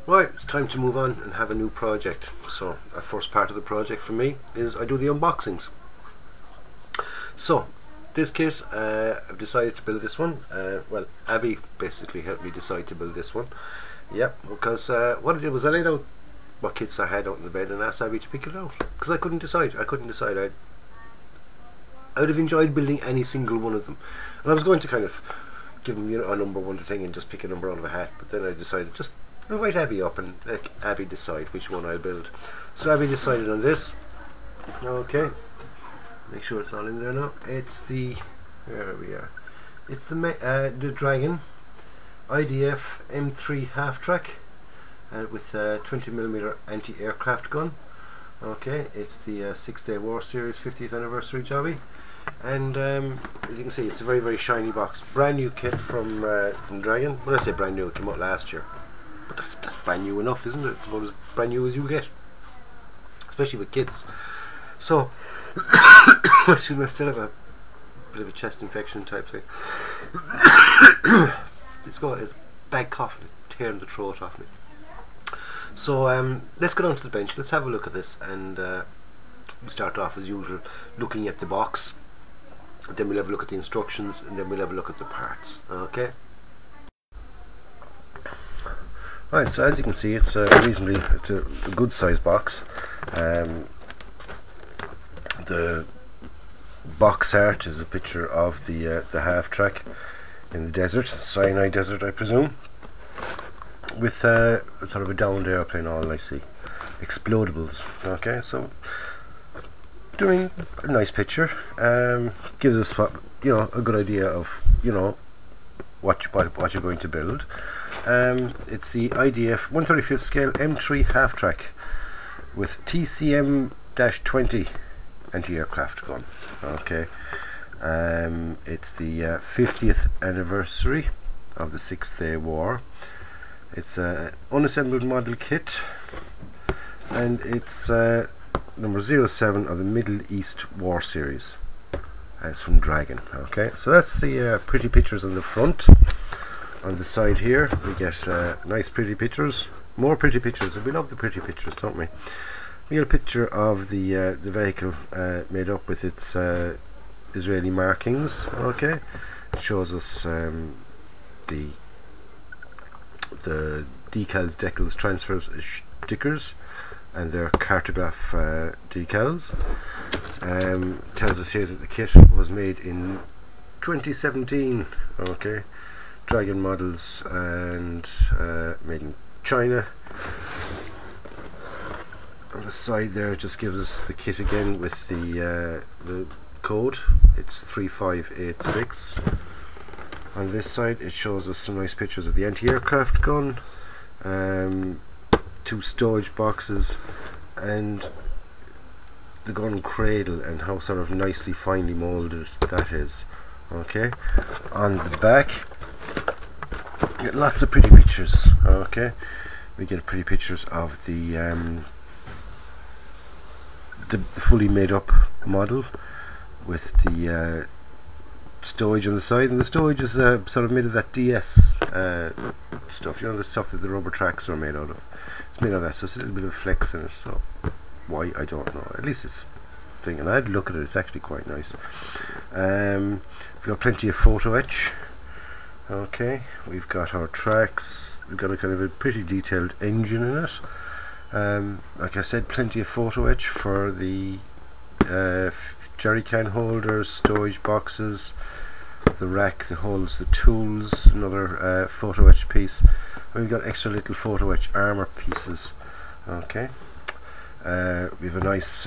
Right, it's time to move on and have a new project. So the first part of the project for me is I do the unboxings. So this kit, I've decided to build this one. Well, Abby basically helped me decide to build this one. Yep, because what I did was I laid out what kits I had out in the bed and asked Abby to pick it out, because I couldn't decide. I would have enjoyed building any single one of them, and I was going to kind of give them, a number one thing and just pick a number out of a hat, but then I decided just invite Abby up and let Abby decide which one I'll build. So Abby decided on this. Okay, make sure it's all in there now. It's the, where we are, it's the Dragon I.D.F M3 half track with a 20mm anti-aircraft gun. Okay, it's the 6-Day War Series 50th anniversary jobby, and as you can see, it's a very shiny box. Brand new kit from Dragon. When I say brand new, it came out last year, but that's brand new enough, isn't it? It's about as brand new as you get, especially with kids. So excuse me, I still have a bit of a chest infection type thing. It's a bad cough, tearing the throat off me. So let's go down to the bench, let's have a look at this, and we start off as usual looking at the box, then we'll have a look at the instructions, and then we'll have a look at the parts. Okay. Right, so as you can see, it's a good size box. The box art is a picture of the half track in the desert, Sinai Desert I presume, with sort of a downed airplane, all nicely explodables. Okay, so doing a nice picture, gives us a good idea of what you're going to build. It's the I.D.F 1/35 scale M3 half track with TCM-20 anti-aircraft gun. Okay, it's the 50th anniversary of the 6th-day war. It's an unassembled model kit, and it's number 07 of the Middle East War Series, and it's from Dragon. Okay, so that's the pretty pictures on the front. On the side here we get nice pretty pictures, more pretty pictures, and we love the pretty pictures, don't we? We get a picture of the vehicle made up with its Israeli markings. Okay, it shows us the decals, decals, transfers, stickers, and their cartograph decals. Tells us here that the kit was made in 2017. Okay, Dragon models, and made in China. On the side there, it just gives us the kit again with the code. It's 3586. On this side, it shows us some nice pictures of the anti-aircraft gun, 2 storage boxes, and the gun cradle, and how sort of nicely finely molded that is. Okay, on the back we get lots of pretty pictures. Okay, we get pretty pictures of the fully made up model with the stowage on the side, and the stowage is sort of made of that DS stuff, the stuff that the rubber tracks are made out of. It's made of that, so it's a little bit of flex in it, so why, I don't know. At least it's thing, and I had a look at it, it's actually quite nice. We've got plenty of photo etch. Okay, we've got our tracks, we've got a kind of a pretty detailed engine in it. Like I said, plenty of photo etch for the jerry can holders, storage boxes, the rack that holds the tools, another photo etch piece. And we've got extra little photo etch armor pieces. Okay, we have a nice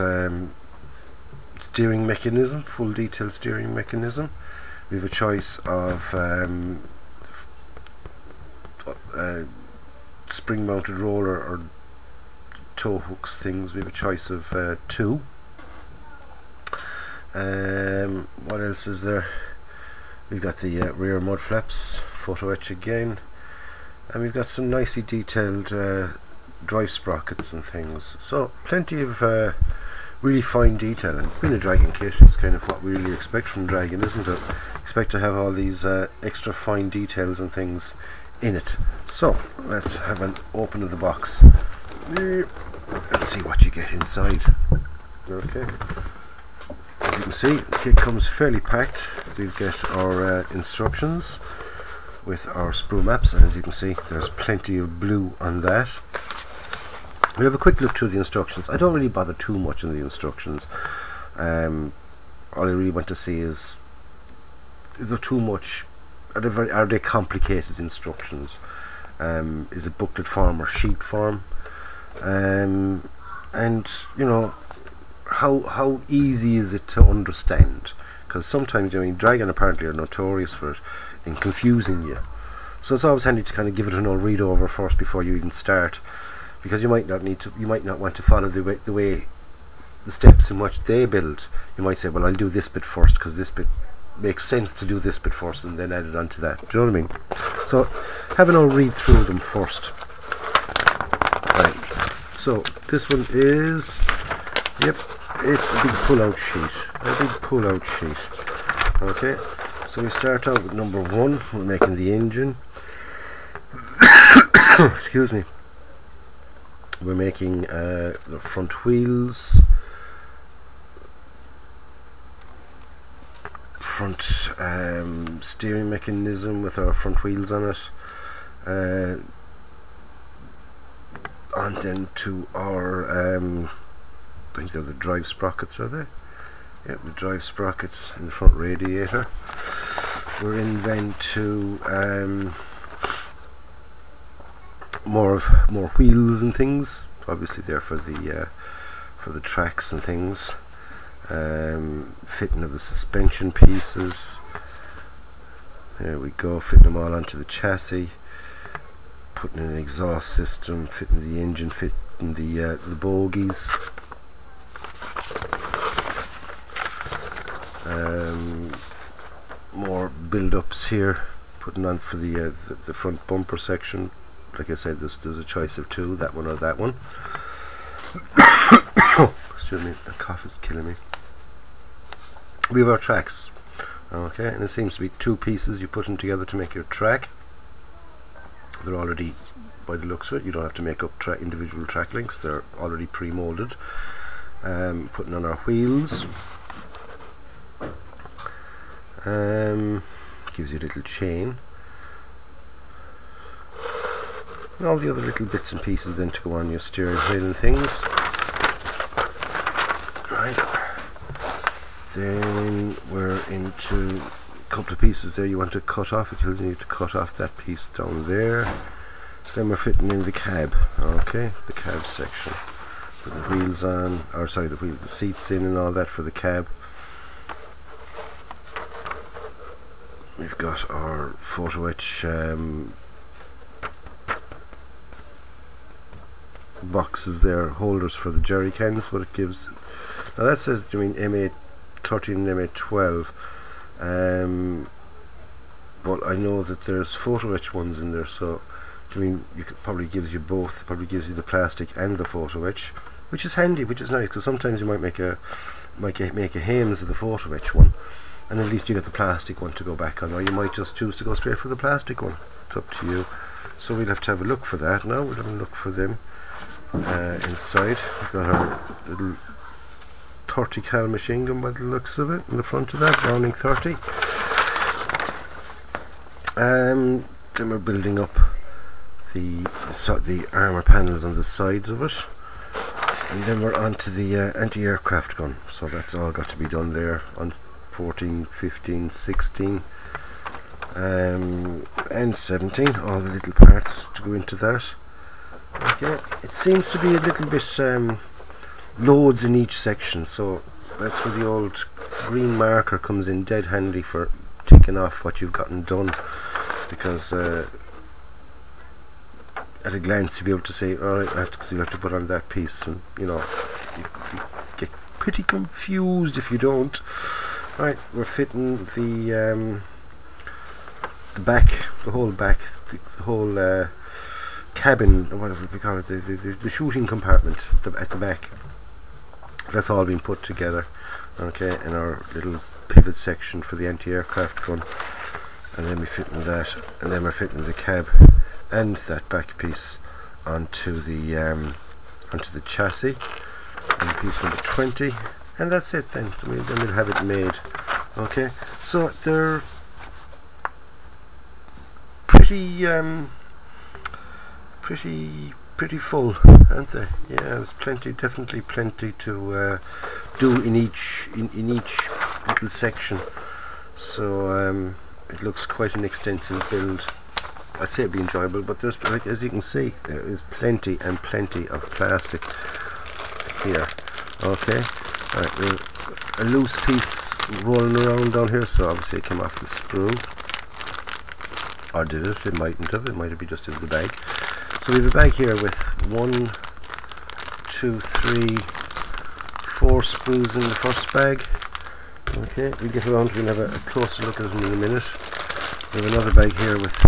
steering mechanism, full detail steering mechanism. We have a choice of spring mounted roller or tow hooks things. We have a choice of 2. What else is there? We've got the rear mud flaps, photo etch again, and we've got some nicely detailed drive sprockets and things. So plenty of really fine detail, and being a Dragon kit, it's kind of what we really expect from Dragon, isn't it? Expect to have all these extra fine details and things in it. So let's have an open of the box. Let's see what you get inside. Okay, as you can see, the kit comes fairly packed. We get our instructions with our sprue maps, and as you can see, there's plenty of blue on that. We'll have a quick look through the instructions. I don't really bother too much in the instructions. All I really want to see is there too much? Are they complicated instructions? Is it booklet form or sheet form? And you know, how easy is it to understand? Because sometimes, I mean, Dragon apparently are notorious for it in confusing you. So it's always handy to kind of give it an old read over first before you even start, because you might not want to follow the steps in which they build. You might say, well, I'll do this bit first because this bit makes sense to do this bit first, and then add it onto that. Do you know what I mean? So have an old read through them first. Right. So this one is, yep, it's a big pull-out sheet. A big pull-out sheet. Okay. So we start out with number 1. We're making the engine. Excuse me. We're making the front wheels, front steering mechanism with our front wheels on it, and then to our I think they're the drive sprockets, are they? Yep, the drive sprockets in the front radiator. We're in then to more wheels and things. Obviously, they're for the tracks and things. Fitting of the suspension pieces. There we go. Fitting them all onto the chassis. Putting in an exhaust system. Fitting the engine. Fitting the bogies. More build-ups here. Putting on for the front bumper section. Like I said, there's a choice of 2, that one or that one. Excuse me, the cough is killing me. We have our tracks, okay, and it seems to be 2 pieces you put them together to make your track. They're already, by the looks of it, you don't have to make up individual track links. They're already pre-molded. Putting on our wheels. Gives you a little chain. And all the other little bits and pieces then to go on your steering wheel and things. Right. Then we're into a couple of pieces there you want to cut off. Because you need to cut off that piece down there. Then we're fitting in the cab. Okay, the cab section. Putting the wheels on, or sorry, the seats in and all that for the cab. We've got our photo etch boxes there, holders for the jerry cans. What it gives, now that says, I mean, M813 and M812, but I know that there's photo etch ones in there, so I mean, probably gives you both. It probably gives you the plastic and the photo etch, which is handy, which is nice, because sometimes you might make a Hames of the photo etch one, and at least you get the plastic one to go back on, or you might just choose to go straight for the plastic one. It's up to you. So we'll have to have a look for that now. We'll have a look for them inside. We've got our little 30 cal machine gun by the looks of it in the front of that, Browning 30. Then we're building up the armour panels on the sides of it, and then we're on to the anti-aircraft gun. So that's all got to be done there on 14, 15, 16 and 17, all the little parts to go into that. Okay, it seems to be a little bit loads in each section, so that's where the old green marker comes in dead handy for ticking off what you've gotten done, because at a glance you'll be able to say, alright, you have to put on that piece, and you know, you get pretty confused if you don't. Right, we're fitting the back, the whole cabin, or whatever we call it, the shooting compartment at the back. That's all been put together, okay, in our little pivot section for the anti-aircraft gun. and then we fitting that, and then we're fitting the cab and that back piece onto the chassis in piece number 20, and that's it. Then we'll have it made. Okay, so they're pretty full, aren't they? Yeah, there's definitely plenty to do in each little section. So it looks quite an extensive build. I'd say it'd be enjoyable, but there's, like, as you can see, there is plenty of plastic here. Okay, right, a loose piece rolling around down here, so obviously it came off the sprue. Or did it? It mightn't have. It might have been just in the bag. So we have a bag here with 1, 2, 3, 4 sprues in the first bag. Okay, we'll get around, we'll have a closer look at it in a minute. We have another bag here with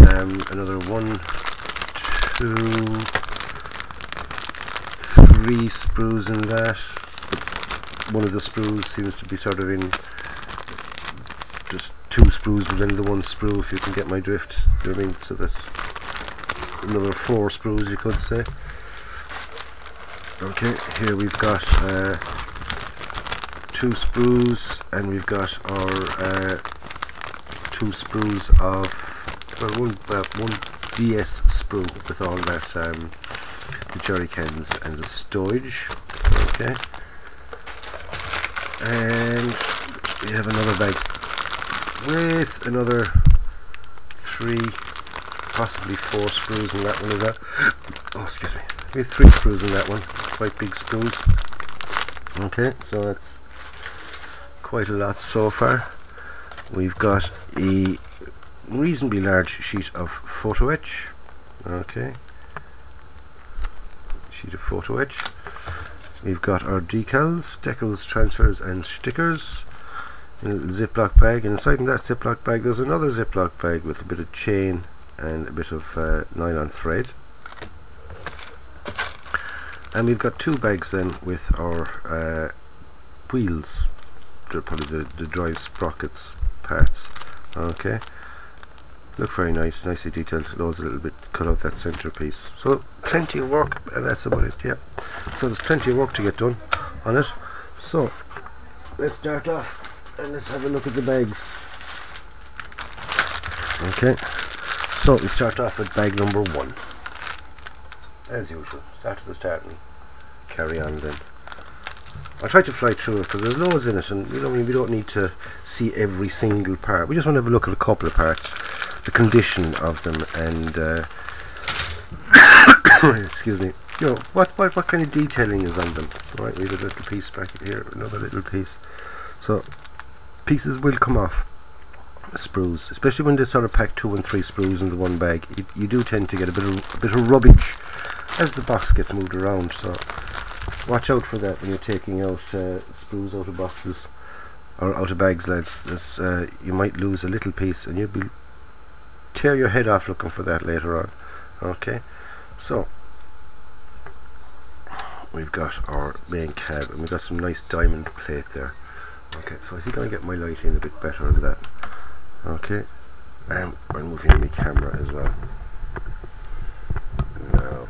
another 1, 2, 3 sprues in that. One of the sprues seems to be sort of in just 2 sprues within the 1 sprue, if you can get my drift. You know what I mean? So that's another 4 sprues, you could say. Okay, here we've got 2 sprues, and we've got our 2 sprues of one DS sprue with all that the jerry cans and the stowage. Okay, and we have another bag with another 3, possibly 4 sprues in that one. Is that? Oh, excuse me. We have 3 sprues in that one. Quite big sprues. Okay, so that's quite a lot so far. We've got a reasonably large sheet of photo etch. Okay, sheet of photo etch. We've got our decals, transfers and stickers in a little Ziploc bag, and inside in that Ziploc bag there's another Ziploc bag with a bit of chain and a bit of nylon thread. And we've got 2 bags then with our wheels. They're probably the drive sprockets parts. Okay, look very nice, nicely detailed. Loads a little bit cut out that centerpiece. So plenty of work, and that's about it. Yeah, so there's plenty of work to get done on it. So let's start off and let's have a look at the bags. Okay, so we start off with bag number 1, as usual. Start at the start and carry on then. I'll try to fly through it because there's loads in it, and we don't need to see every single part. We just want to have a look at a couple of parts, the condition of them, and excuse me, you know, what kind of detailing is on them. Right, we have a little piece back here, another little piece. So pieces will come off, sprues, especially when they sort of pack 2 and 3 sprues into one bag. You do tend to get a bit of rubbage as the box gets moved around. So watch out for that when you're taking out sprues out of boxes or out of bags, lads. That's, you might lose a little piece and you'll tear your head off looking for that later on. Okay, so we've got our main cab, and we've got some nice diamond plate there. Okay, so I think I'll get my light in a bit better on that. Okay, and we're moving my camera as well. Now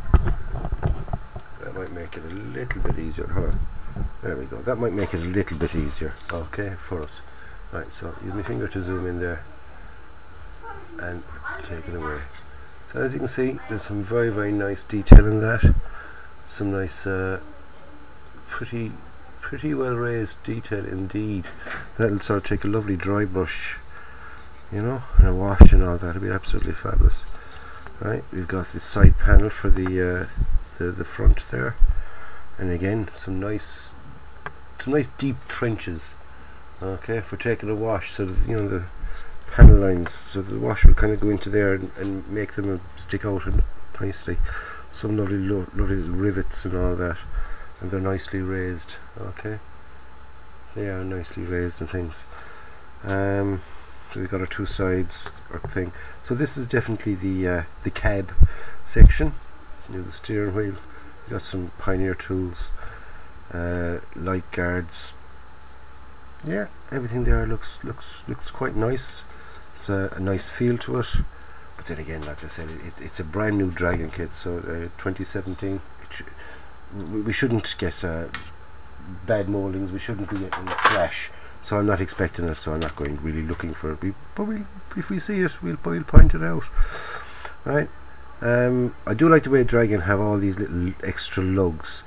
that might make it a little bit easier. Hold on, there we go. That might make it a little bit easier. Okay, for us. Right, so use my finger to zoom in there and take it away. So as you can see, there's some very nice detail in that. Some nice pretty well raised detail indeed. That'll sort of take a lovely dry brush, you know, and a wash and all that. It'll be absolutely fabulous. Right, we've got the side panel for the front there, and again some nice deep trenches. Okay, for taking a wash, so that, you know, the panel lines, so the wash will kind of go into there and make them stick out nicely. Some lovely little rivets and all that, and they're nicely raised. Okay, they are nicely raised and things. So we've got our 2 sides or thing. So this is definitely the cab section. You know, the steering wheel. We've got some Pioneer tools, light guards. Yeah, everything there looks quite nice. It's a nice feel to it. But then again, like I said, it's a brand new Dragon kit, so 2017. We shouldn't get bad mouldings. We shouldn't be getting flash. So I'm not expecting it. So I'm not going really looking for it. But if we see it, we'll point it out. Right. I do like the way Dragon have all these little extra lugs.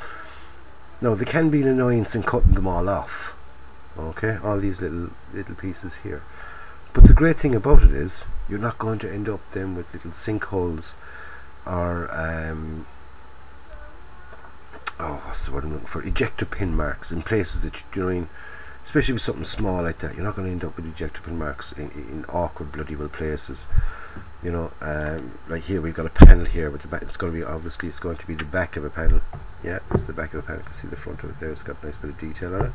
Now there can be an annoyance in cutting them all off. Okay, all these little pieces here. But the great thing about it is you're not going to end up then with little sinkholes or what's the word I'm looking for? Ejector pin marks in places that you know, especially with something small like that. You're not going to end up with ejector pin marks in awkward bloody well places. You know, like here we've got a panel here with the back. It's going to be obviously it's going to be the back of a panel. Yeah, it's the back of a panel. You can see the front of it there. It's got a nice bit of detail on it.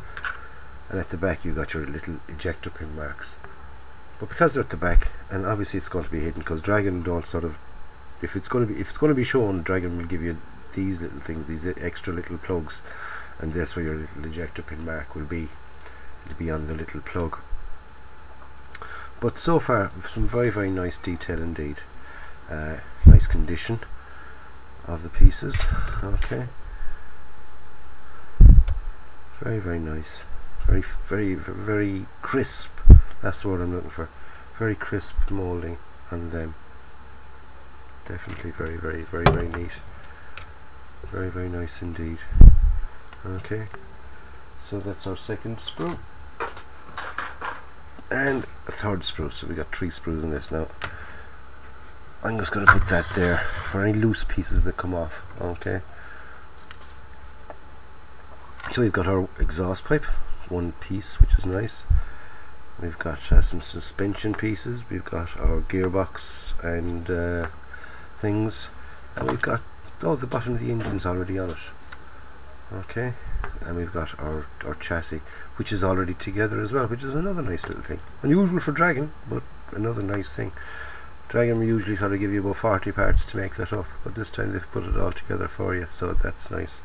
And at the back you got your little ejector pin marks. But because they're at the back, and obviously it's going to be hidden, because Dragon don't sort of, if it's going to be shown, Dragon will give you these little things, these extra little plugs, and that's where your little ejector pin mark will be. It'll be on the little plug. But so far, some very, very nice detail indeed. Nice condition of the pieces. Okay. Very, very nice. Very, very, very crisp. That's the word I'm looking for. Very crisp moulding on them. Definitely very, very, very, very neat. Very, very nice indeed. Okay. So that's our second sprue. And a third sprue. So we got 3 sprues in this now. I'm just going to put that there for any loose pieces that come off. Okay. So we've got our exhaust pipe, one piece, which is nice. We've got some suspension pieces. We've got our gearbox and things, and we've got the bottom of the engine's already on it. Okay, and we've got our chassis, which is already together as well, which is another nice little thing. Unusual for Dragon, but another nice thing. Dragon will usually sort of give you about 40 parts to make that up, but this time they've put it all together for you, so that's nice.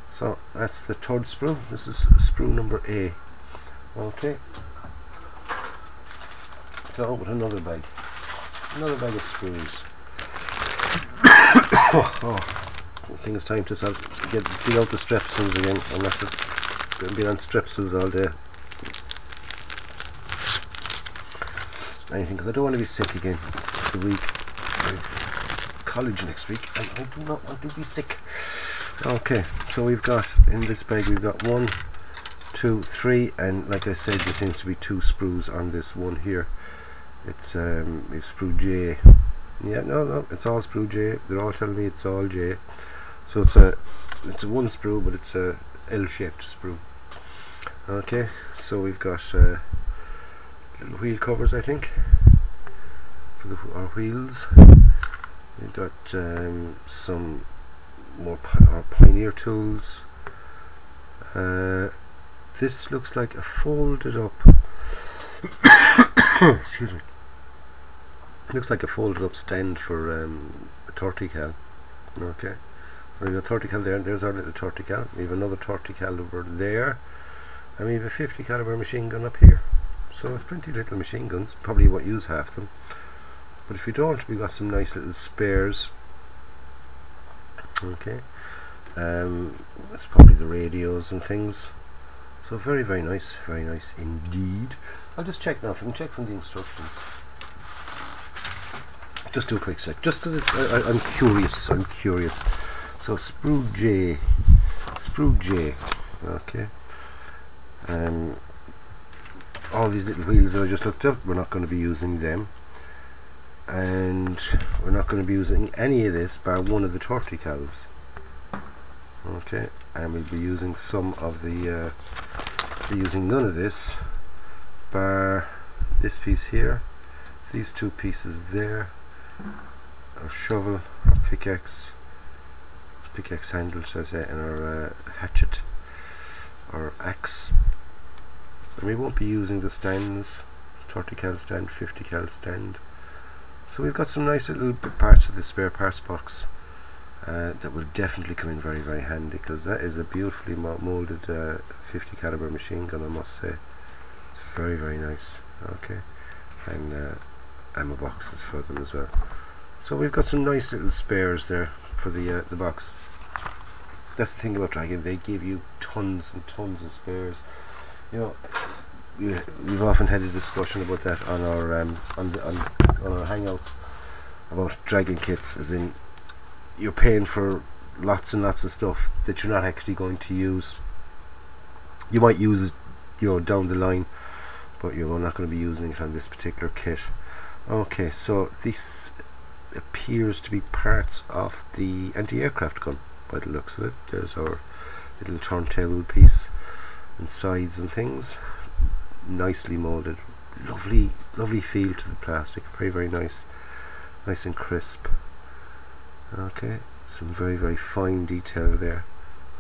So that's the third sprue. This is sprue number A. Okay. So with another bag of sprues. I think it's time to dig out the strepsils again. I'm not going to be on strepsils all day. Anything, because I don't want to be sick again. It's the week of college next week, and I do not want to be sick. Okay, so we've got in this bag, we've got 1, 2, 3, and like I said, there seems to be 2 sprues on this one here. It's we've sprue J. Yeah, no, it's all sprue J. They're all telling me it's all J. So it's a 1 sprue, but it's a L-shaped sprue. Okay, so we've got little wheel covers, I think, for our wheels. We've got some more our Pioneer tools. This looks like a folded up excuse me, looks like a folded up stand for a 30 cal. Okay, we've got 30 cal there, and there's our little 30 cal. We have another 30 caliber there, and we have a 50 caliber machine gun up here. So it's plenty of little machine guns. Probably won't use half them, but if you don't, we've got some nice little spares. Okay, it's probably the radios and things. So very, very nice indeed. I'll just check now. If I can check from the instructions. Just do a quick sec, just because I'm curious. So sprue J. Okay. All these little wheels that I just looked up, we're not going to be using them, and we're not going to be using any of this bar one of the 30 cals. Okay, and we'll be using some of the using none of this bar this piece here, these 2 pieces there, our shovel, our pickaxe handle, should I say, and our hatchet or axe. And we won't be using the stands, 30 cal stand, 50 cal stand. So we've got some nice little parts of the spare parts box that will definitely come in very, very handy, because that is a beautifully moulded 50 caliber machine gun, I must say. It's very, very nice. Okay, and ammo boxes for them as well. So we've got some nice little spares there for the box. That's the thing about Dragon, they give you tons and tons of spares. You know, we've often had a discussion about that on our on our hangouts about Dragon kits, as in you're paying for lots and lots of stuff that you're not actually going to use. You might use it, you know, down the line, but you're not going to be using it on this particular kit. Okay, so this appears to be parts of the anti-aircraft gun by the looks of it. There's our little turntable piece and sides and things, nicely molded, lovely feel to the plastic, very nice and crisp. Okay, some very fine detail there,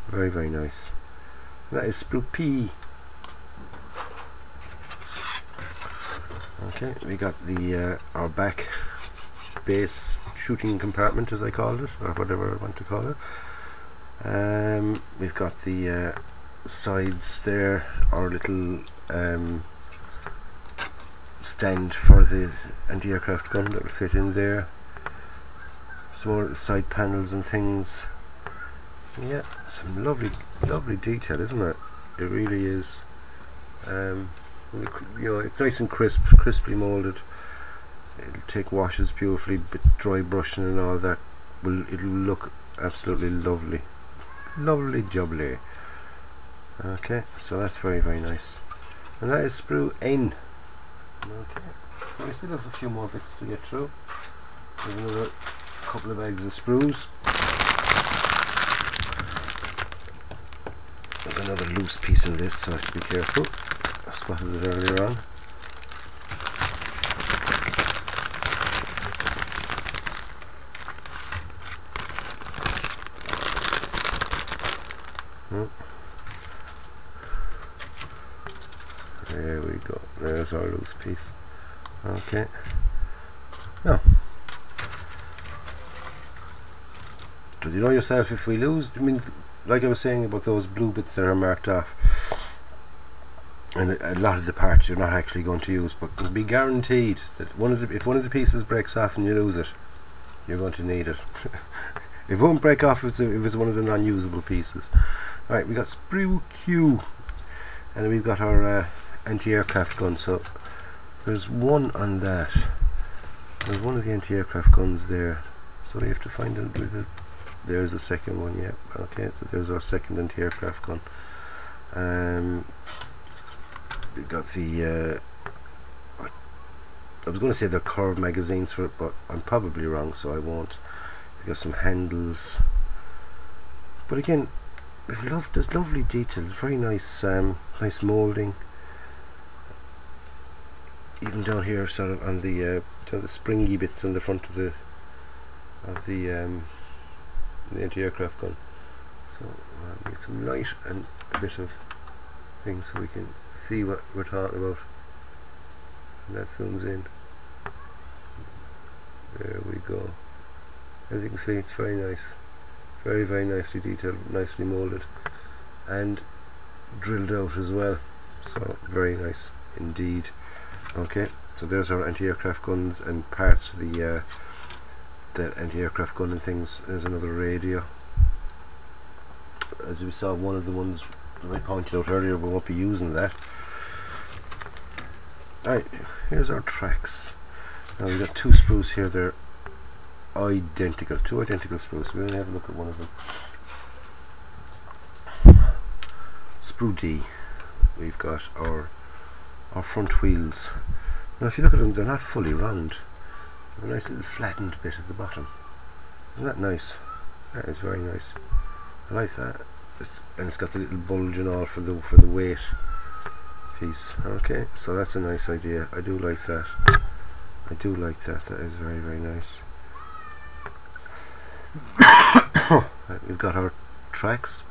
very nice. That is sprue P. Okay, we got the our back base shooting compartment, as I called it, or whatever I want to call it. We've got the sides there, our little stand for the anti-aircraft gun that will fit in there. Some more side panels and things. Yeah, some lovely detail, isn't it? It really is. You know, it's nice and crisply molded. It'll take washes beautifully, bit dry brushing and all that. It'll look absolutely lovely jubbly. Okay, so that's very nice, and that is sprue N. Okay, so we still have a few more bits to get through. There's another couple of bags of sprues. There's another loose piece in this, so I have to be careful. I spotted it earlier on. There we go. There's our loose piece. Okay. Now, do you know yourself if we lose? I mean, like I was saying about those blue bits that are marked off, and a lot of the parts you're not actually going to use, but be guaranteed that if one of the pieces breaks off and you lose it, you're going to need it. It won't break off if it's one of the non-usable pieces. Right, we got sprue Q, and we've got our anti-aircraft gun. So there's one on that. There's one of the anti-aircraft guns there. So we have to find it with it. There's the second one. Yeah. Okay. So there's our second anti-aircraft gun. We've got the. I was going to say they're curved magazines for it, but I'm probably wrong, so I won't. We've got some handles. But again, there's lovely details. Very nice, nice moulding. Even down here, sort of on the springy bits on the front of the anti-aircraft gun. So get some light and a bit of things so we can see what we're talking about. And that zooms in. There we go. As you can see, it's very nice, very nicely detailed, nicely moulded, and drilled out as well. So very nice indeed. Okay, so there's our anti-aircraft guns and parts of the anti-aircraft gun and things. There's another radio. As we saw, one of the ones that I pointed out earlier, we won't be using that. Right, here's our tracks. Now we've got two sprues here. They're identical, two identical sprues. We're going to have a look at one of them. Sprue D. We've got our front wheels. Now if you look at them, they're not fully round. They're a nice little flattened bit at the bottom. Isn't that nice? That is very nice. I like that. And it's got the little bulge and all for the weight piece. Okay, so that's a nice idea. I do like that. I do like that. That is very nice. Right, we've got our tracks.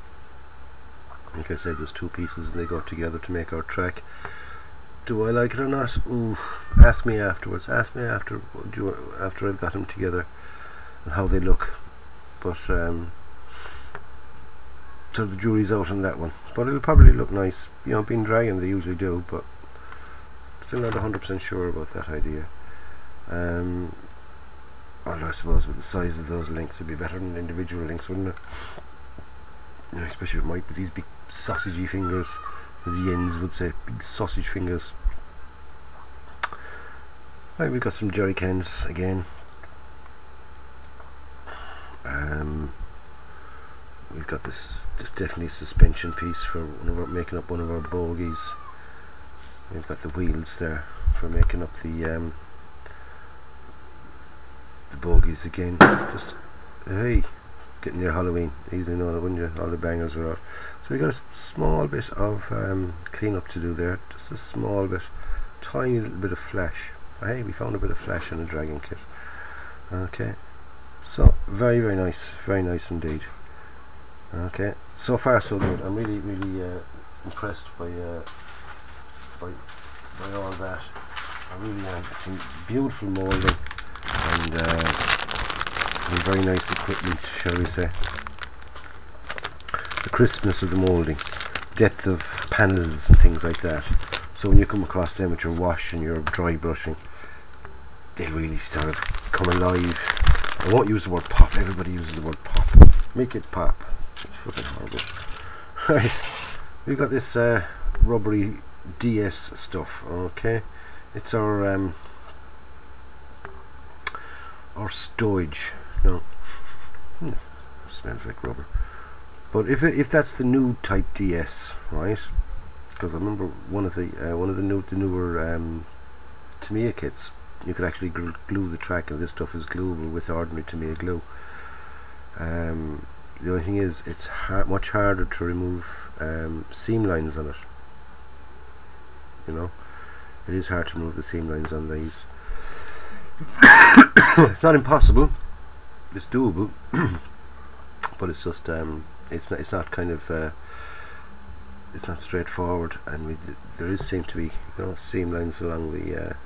Like I said, there's two pieces and they go together to make our track. Do I like it or not? Ooh, ask me afterwards. Ask me after I've got them together and how they look. But so the jury's out on that one. But it'll probably look nice. You know, being Dragon, they usually do. But Still not 100% sure about that idea. Although I suppose with the size of those links it'd be better than individual links, wouldn't it? Yeah, especially with these big sausagey fingers, as Jens would say, big sausage fingers. Right, we've got some jerry cans again. We've got this definitely suspension piece for making up one of our bogies. We've got the wheels there for making up the bogies again. Just hey, it's getting near Halloween. Easily know that, wouldn't you? All the bangers are out. So we got a small bit of clean up to do there. Just a small bit, tiny little bit of flesh. Hey, we found a bit of flesh in the dragon kit. Okay, so very nice indeed. Okay, so far so good. I'm really impressed by all that. I really am. Some beautiful moulding and some very nice equipment, shall we say. The crispness of the moulding, depth of panels and things like that. So when you come across them with your wash and your dry brushing, they really sort of come alive. I won't use the word pop. Everybody uses the word pop. Make it pop. It's fucking horrible. Right, we've got this rubbery DS stuff. Okay, it's our stowage. No, smells like rubber. But if that's the new type DS, right? Because I remember one of the newer Tamiya kits, you could actually glue the track, and this stuff is gluable with ordinary Tamiya glue. The only thing is, it's much harder to remove seam lines on it. You know, it is hard to remove the seam lines on these. It's not impossible. It's doable, but it's just it's not kind of it's not straightforward, and there seem to be, you know, seam lines along the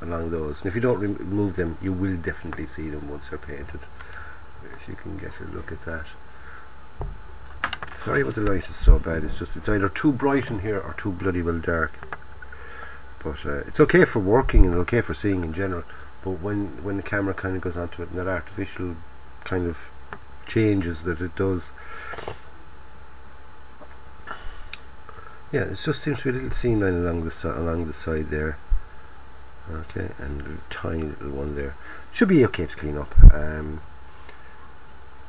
along those, and if you don't remove them, you will definitely see them once they're painted. If you can get a look at that. Sorry about the light is so bad. It's either too bright in here or too bloody well dark. But it's okay for working and okay for seeing in general. But when the camera kind of goes onto it, and that artificial kind of changes that it does, yeah, it just seems to be a little seam line along the side there. Okay, and a little tiny little one there. Should be okay to clean up.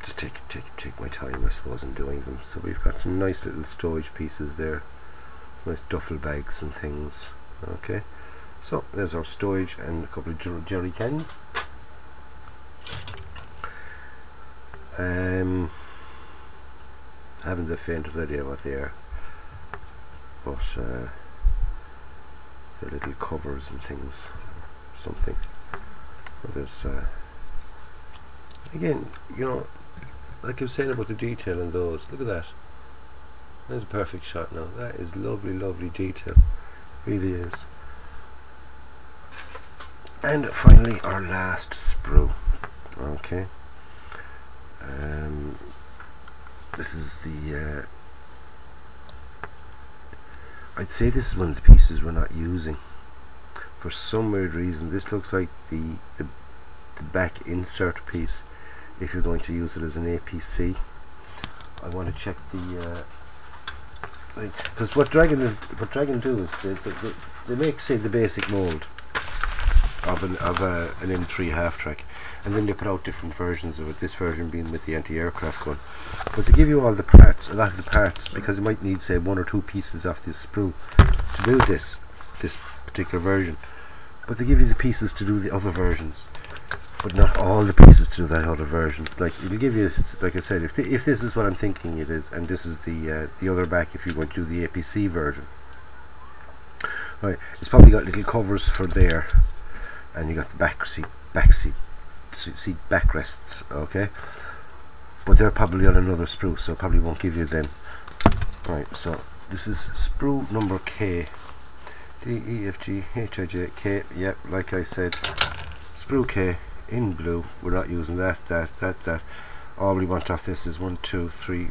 Just take my time, I suppose, in doing them. So we've got some nice little storage pieces there, nice duffel bags and things. Okay, so there's our storage and a couple of jerry cans. I haven't the faintest idea what they are, but they're little covers and things, something. But there's again, you know, like I was saying about the detail in those. Look at that. That's a perfect shot now. That is lovely detail. Really is. And finally, our last sprue. Okay. This is the. I'd say this is one of the pieces we're not using. For some weird reason, this looks like the back insert piece. If you're going to use it as an APC, I want to check the because what Dragon do is they make, say, the basic mold of an M3 half track, and then they put out different versions of it. This version being with the anti-aircraft gun, but they give you all the parts, a lot of the parts, because you might need, say, one or two pieces off this sprue to do this particular version. But they give you the pieces to do the other versions, but not all the pieces to do that other version. Like, it'll give you, like I said, if this is what I'm thinking it is, and this is the other back if you want to do the APC version. Right, it's probably got little covers for there, and you got the back seat backrests, okay, but they're probably on another sprue, so probably won't give you them. Right, so this is sprue number K, D-E-F-G-H-I-J K. Yep, like I said, sprue K in blue. We're not using that. All we want off this is 1, 2, 3,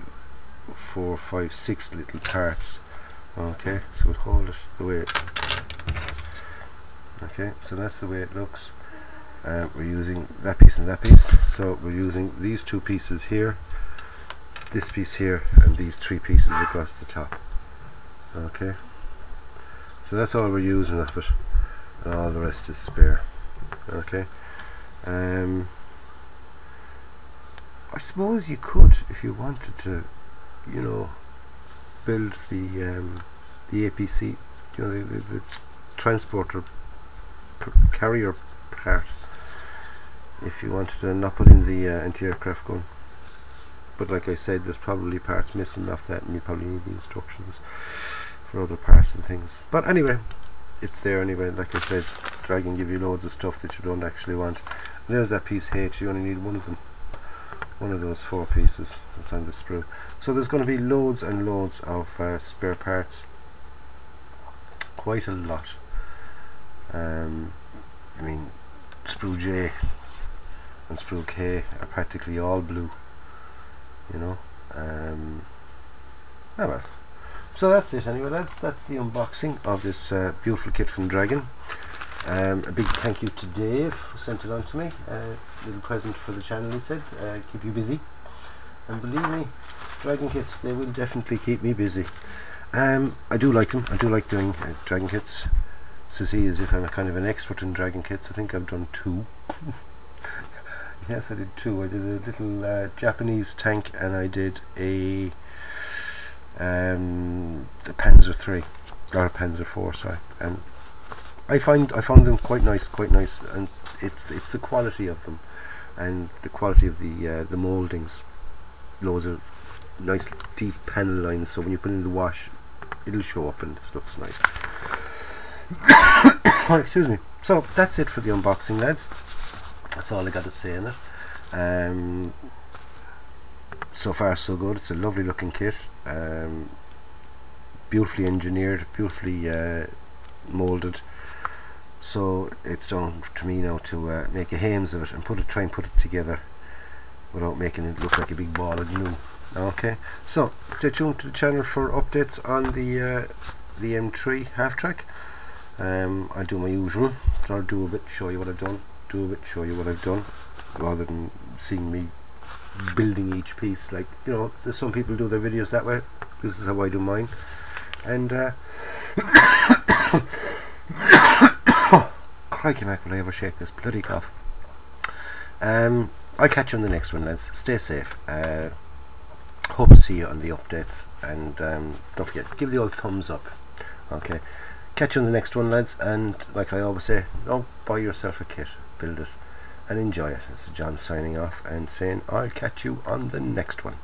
4, 5, 6 little parts. Okay, so we'll hold it the way Okay, so that's the way it looks. We're using that piece and that piece, so we're using these two pieces here, this piece here, and these three pieces across the top. Okay, so that's all we're using of it, and all the rest is spare. Okay, I suppose you could, if you wanted to, you know, build the APC, you know, the transporter carrier part, if you wanted to not put in the anti-aircraft gun. But like I said, there's probably parts missing off that, and you probably need the instructions for other parts and things. But anyway, it's there anyway. Like I said, Dragon give you loads of stuff that you don't actually want. And there's that piece H. You only need one of them, one of those 4 pieces that's on the sprue. So there's going to be loads and loads of spare parts, quite a lot. I mean, sprue J and sprue K are practically all blue, you know. Oh well. So that's it anyway, that's the unboxing of this beautiful kit from Dragon. A big thank you to Dave who sent it on to me. Little present for the channel, he said. Keep you busy. And believe me, Dragon kits, they will definitely keep me busy. I do like them. I do like doing Dragon kits. So see, as if I'm a kind of an expert in Dragon kits. I think I've done 2. Yes, I did 2. I did a little Japanese tank, and I did a Panzer 3 or a Panzer 4. Sorry, and I found them quite nice, and it's the quality of them and the quality of the mouldings. Loads of nice deep panel lines, so when you put in the wash, it'll show up and it looks nice. Oh, excuse me. So that's it for the unboxing, lads. That's all I got to say in it. So far so good. It's a lovely looking kit, beautifully engineered, beautifully moulded. So it's down to me now to make a hames of it and try and put it together without making it look like a big ball of glue. Okay, so stay tuned to the channel for updates on the M3 half track. I'll do my usual. I'll do a bit, show you what I've done, do a bit, show you what I've done, rather than seeing me building each piece. Like, you know, there's some people do their videos that way. This is how I do mine. And crikey mac, will I ever shake this bloody cough. I'll catch you on the next one, lads. Stay safe. Hope to see you on the updates, and don't forget, give the old thumbs up. Okay, catch you on the next one, lads. And like I always say, don't buy yourself a kit, build it and enjoy it. This is John signing off and saying I'll catch you on the next one.